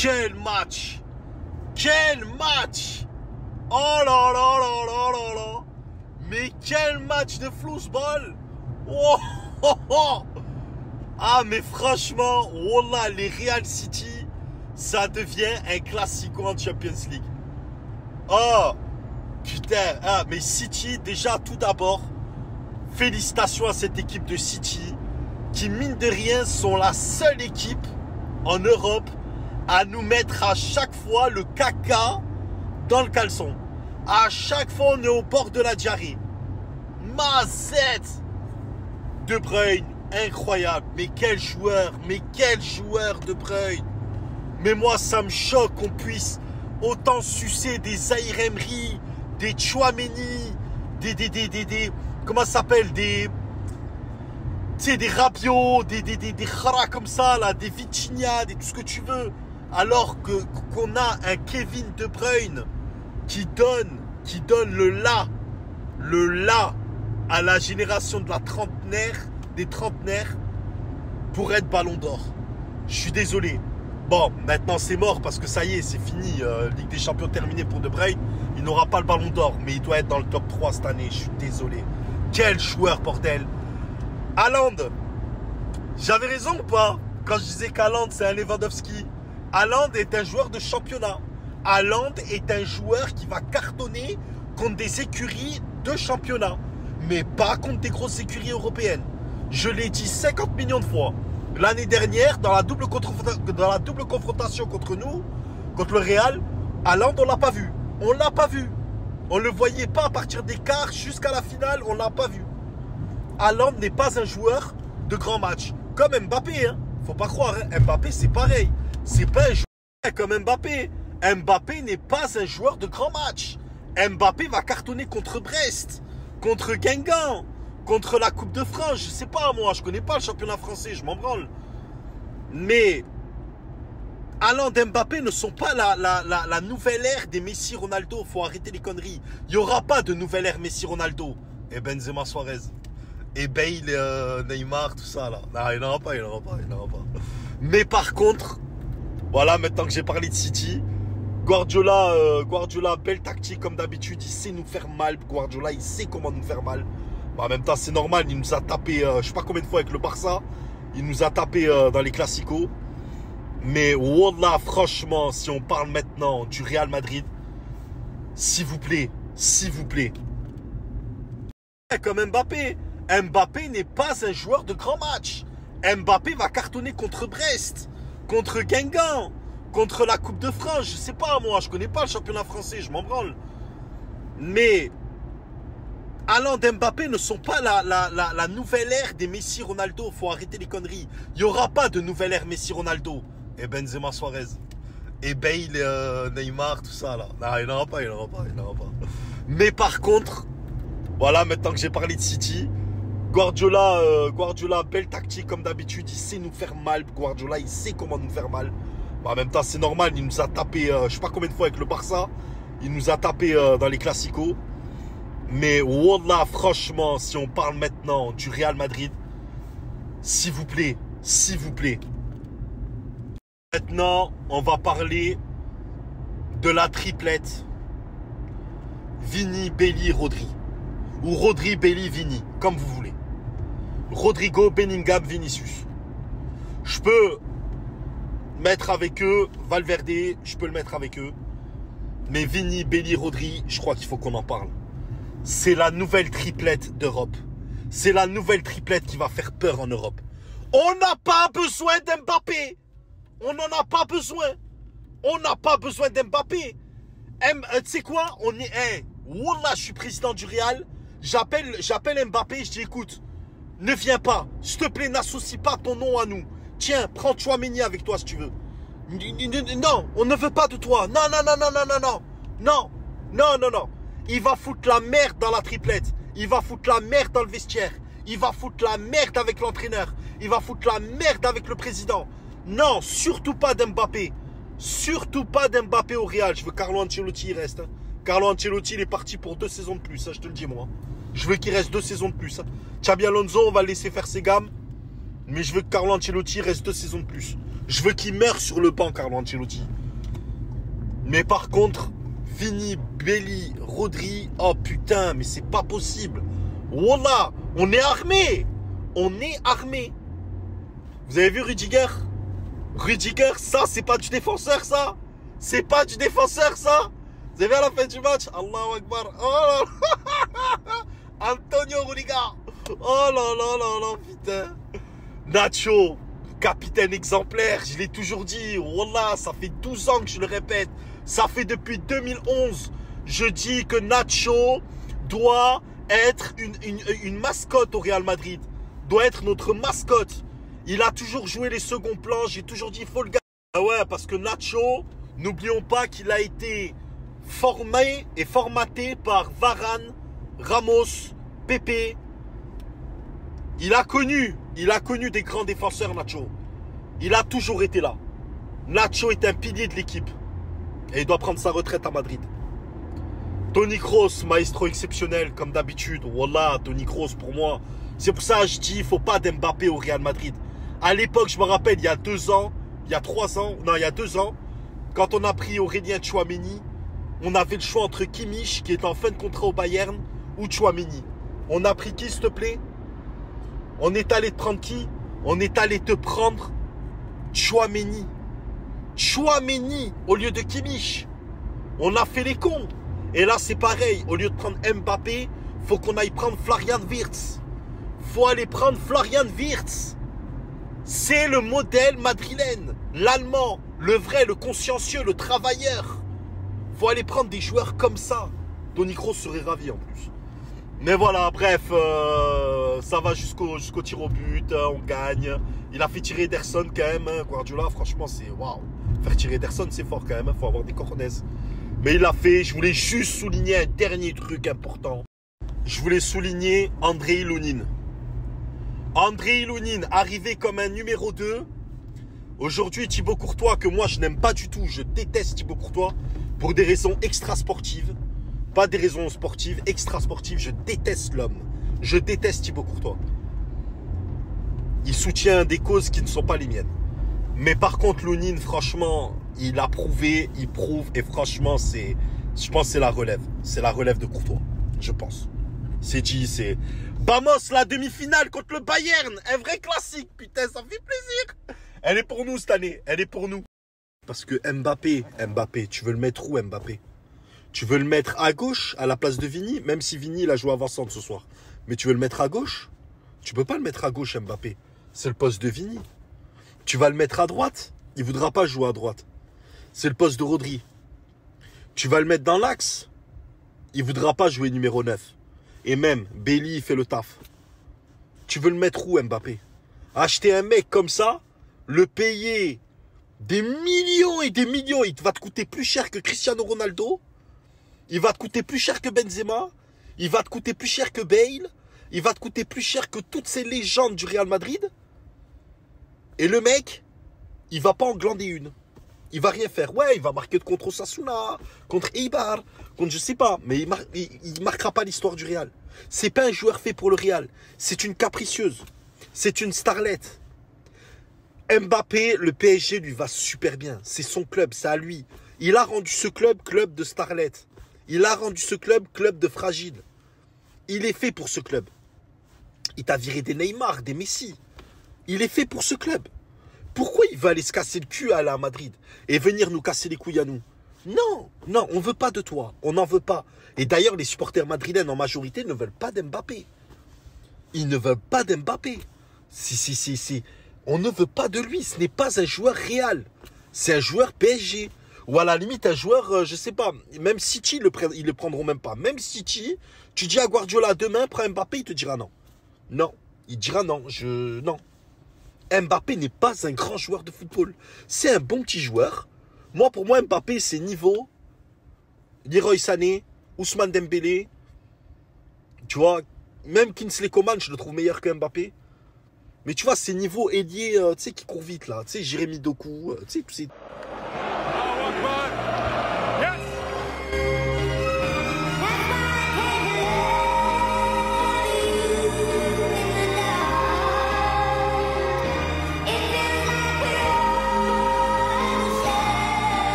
Quel match! Quel match! Oh là là là là là là! Mais quel match de football! Oh, oh, oh. Ah mais franchement, wallah, les Real City, ça devient un classico en Champions League. Oh putain, ah, mais City, déjà tout d'abord, félicitations à cette équipe de City qui mine de rien sont la seule équipe en Europe à nous mettre à chaque fois le caca dans le caleçon. À chaque fois on est au bord de la diarrhée. Mazette De Bruyne, incroyable. Mais quel joueur De Bruyne. Mais moi ça me choque qu'on puisse autant sucer des Zaïre Emery, des Tchouaméni, des comment ça s'appelle, des Rabiot, des Khara comme ça là, des Vitinha, tout ce que tu veux, alors qu'on a un Kevin De Bruyne qui donne le la à la génération de la des trentenaires pour être Ballon d'Or. Je suis désolé. Bon, maintenant c'est mort parce que ça y est, c'est fini. Ligue des Champions terminée pour De Bruyne. Il n'aura pas le Ballon d'Or, mais il doit être dans le top 3 cette année. Je suis désolé. Quel joueur, bordel. Haaland. J'avais raison ou pas quand je disais qu'Haaland c'est un Lewandowski? Haaland est un joueur de championnat. Haaland est un joueur qui va cartonner contre des écuries de championnat, mais pas contre des grosses écuries européennes. Je l'ai dit 50 millions de fois. L'année dernière, dans la double confrontation contre nous, contre le Real, Haaland, on ne l'a pas vu. On ne l'a pas vu. On ne le voyait pas à partir des quarts jusqu'à la finale, on ne l'a pas vu. Haaland n'est pas un joueur de grand match. Comme Mbappé, hein. Faut pas croire, hein. Mbappé, c'est pareil. C'est pas un joueur comme Mbappé. Mbappé n'est pas un joueur de grand match. Mbappé va cartonner contre Brest, contre Guingamp, contre la Coupe de France. Je sais pas, moi, je connais pas le championnat français, je m'en branle. Mais Haaland et Mbappé ne sont pas la nouvelle ère des Messi Ronaldo. Faut arrêter les conneries. Il n'y aura pas de nouvelle ère Messi Ronaldo. Et Benzema Suarez. Et Bale, Neymar, tout ça là. Non, il n'y en aura pas. Mais par contre, voilà, maintenant que j'ai parlé de City, Guardiola, belle tactique comme d'habitude. Il sait nous faire mal. Guardiola, il sait comment nous faire mal. Bah, en même temps, c'est normal. Il nous a tapé, je sais pas combien de fois avec le Barça. Il nous a tapé dans les classicos. Mais wallah, franchement, si on parle maintenant du Real Madrid, s'il vous plaît. Comme Mbappé. Mbappé n'est pas un joueur de grand match. Mbappé va cartonner contre Brest, contre Guingamp, contre la Coupe de France. Je sais pas, moi, je connais pas le championnat français, je m'en branle. Mais Haaland et Mbappé ne sont pas la nouvelle ère des Messi Ronaldo. Faut arrêter les conneries. Il n'y aura pas de nouvelle ère Messi Ronaldo. Et Benzema Suarez. Et Bale, Neymar, tout ça là. Non, il n'y en aura pas. Mais par contre, voilà, maintenant que j'ai parlé de City, Guardiola, belle tactique comme d'habitude. Il sait nous faire mal. Guardiola, il sait comment nous faire mal. Bah, en même temps, c'est normal. Il nous a tapé, je sais pas combien de fois avec le Barça. Il nous a tapé dans les classicos. Mais wallah, franchement, si on parle maintenant du Real Madrid, s'il vous plaît. Maintenant, on va parler de la triplette Vini, Belly, Rodri. Ou Rodri, Belly, Vini, comme vous voulez. Rodrigo, Bellingham, Vinicius. Je peux mettre avec eux Valverde, je peux le mettre avec eux. Mais Vini, Belly, Rodri, je crois qu'il faut qu'on en parle. C'est la nouvelle triplette d'Europe. C'est la nouvelle triplette qui va faire peur en Europe. On n'a pas besoin d'Mbappé. On n'en a pas besoin. On n'a pas besoin d'Mbappé. Tu sais quoi? On est... Hey, wallah, je suis président du Real. J'appelle Mbappé, je dis écoute, ne viens pas. S'il te plaît, n'associe pas ton nom à nous. Tiens, prends Tchouaméni avec toi si tu veux. Non, on ne veut pas de toi. Non. Il va foutre la merde dans la triplette. Il va foutre la merde dans le vestiaire. Il va foutre la merde avec l'entraîneur. Il va foutre la merde avec le président. Non, surtout pas d'Mbappé. Surtout pas d'Mbappé au Real. Je veux Carlo Ancelotti, il reste. Carlo Ancelotti, il est parti pour 2 saisons de plus. Ça, je te le dis, moi. Je veux qu'il reste 2 saisons de plus. Xabi Alonso, on va le laisser faire ses gammes. Mais je veux que Carlo Ancelotti reste 2 saisons de plus. Je veux qu'il meure sur le banc, Carlo Ancelotti. Mais par contre, Vini, Belly, Rodri, oh putain, mais c'est pas possible. Wallah, on est armé. On est armé. Vous avez vu Rudiger? Rudiger, ça, c'est pas du défenseur, ça. C'est pas du défenseur, ça. Vous avez vu à la fin du match? Allahu Akbar. Oh là là. Antonio Rudiger. Oh là là là là, putain. Nacho, capitaine exemplaire, je l'ai toujours dit. Wallah, ça fait 12 ans que je le répète. Ça fait depuis 2011. Je dis que Nacho doit être une mascotte au Real Madrid. Doit être notre mascotte. Il a toujours joué les seconds plans. J'ai toujours dit, il faut le gars. Ah ouais, parce que Nacho, n'oublions pas qu'il a été formé et formaté par Varane, Ramos, Pepe. Il a connu des grands défenseurs, Nacho. Il a toujours été là. Nacho est un pilier de l'équipe. Et il doit prendre sa retraite à Madrid. Toni Kroos, maestro exceptionnel, comme d'habitude. Wallah, Toni Kroos, pour moi. C'est pour ça que je dis, il ne faut pas d'Mbappé au Real Madrid. À l'époque, je me rappelle, il y a 2 ans, il y a 3 ans, non, il y a 2 ans, quand on a pris Aurélien Tchouaméni, on avait le choix entre Kimmich, qui est en fin de contrat au Bayern, ou Tchouaméni. On a pris qui, s'il te plaît? On est allé te prendre qui? On est allé te prendre Tchouaméni. Tchouaméni au lieu de Kimmich. On a fait les cons. Et là, c'est pareil. Au lieu de prendre Mbappé, faut qu'on aille prendre Florian Wirtz. Faut aller prendre Florian Wirtz. C'est le modèle madrilène. L'allemand, le vrai, le consciencieux, le travailleur. Faut aller prendre des joueurs comme ça. Toni Kroos serait ravi en plus. Mais voilà, bref, ça va jusqu'au tir au but, on gagne. Il a fait tirer Ederson quand même, hein, Guardiola, franchement, c'est waouh. Faire tirer Ederson, c'est fort quand même, il faut avoir des cojones. Mais il l'a fait, je voulais juste souligner un dernier truc important. Je voulais souligner Andrei Lunin. Andrei Lunin, arrivé comme un numéro 2. Aujourd'hui, Thibaut Courtois, que moi je n'aime pas du tout, je déteste Thibaut Courtois, pour des raisons extra-sportives. Pas des raisons sportives, extra-sportives, je déteste l'homme. Je déteste Thibaut Courtois. Il soutient des causes qui ne sont pas les miennes. Mais par contre, Lunin, franchement, il a prouvé, il prouve, et franchement, je pense que c'est la relève. C'est la relève de Courtois, je pense. C'est dit, c'est... Vamos, la demi-finale contre le Bayern, un vrai classique, putain, ça fait plaisir. Elle est pour nous cette année, elle est pour nous. Parce que Mbappé, tu veux le mettre où, Mbappé? Tu veux le mettre à gauche, à la place de Vini, même si Vini, il a joué avant-centre ce soir. Mais tu veux le mettre à gauche? Tu peux pas le mettre à gauche, Mbappé. C'est le poste de Vini. Tu vas le mettre à droite? Il voudra pas jouer à droite. C'est le poste de Rodri. Tu vas le mettre dans l'axe? Il voudra pas jouer numéro 9. Et même, Belly, il fait le taf. Tu veux le mettre où, Mbappé? Acheter un mec comme ça, le payer des millions et des millions, il va te coûter plus cher que Cristiano Ronaldo. Il va te coûter plus cher que Benzema. Il va te coûter plus cher que Bale. Il va te coûter plus cher que toutes ces légendes du Real Madrid. Et le mec, il va pas en glander une. Il va rien faire. Ouais, il va marquer contre Osasuna, contre Eibar, contre je sais pas. Mais il marquera pas l'histoire du Real. C'est pas un joueur fait pour le Real. C'est une capricieuse. C'est une starlette. Mbappé, le PSG lui va super bien. C'est son club, c'est à lui. Il a rendu ce club de starlette. Il a rendu ce club de fragile. Il est fait pour ce club. Il t'a viré des Neymar, des Messi. Il est fait pour ce club. Pourquoi il va aller se casser le cul à la Madrid et venir nous casser les couilles à nous? Non, non, on ne veut pas de toi. On n'en veut pas. Et d'ailleurs, les supporters madrilènes en majorité ne veulent pas d'Mbappé. Ils ne veulent pas d'Mbappé. Si. On ne veut pas de lui. Ce n'est pas un joueur Real. C'est un joueur PSG. Ou à la limite, un joueur, je sais pas, même City, ils le prendront même pas. Même City, tu dis à Guardiola demain, prends Mbappé, il te dira non. Non, il dira non, non. Mbappé n'est pas un grand joueur de football. C'est un bon petit joueur. Moi, pour moi, Mbappé, c'est niveau Leroy Sané, Ousmane Dembélé. Tu vois, même Kingsley Coman, je le trouve meilleur que Mbappé. Mais tu vois, c'est niveau ailier, tu sais, qui court vite, là. Tu sais, Jérémy Doku, tu sais, tous ces...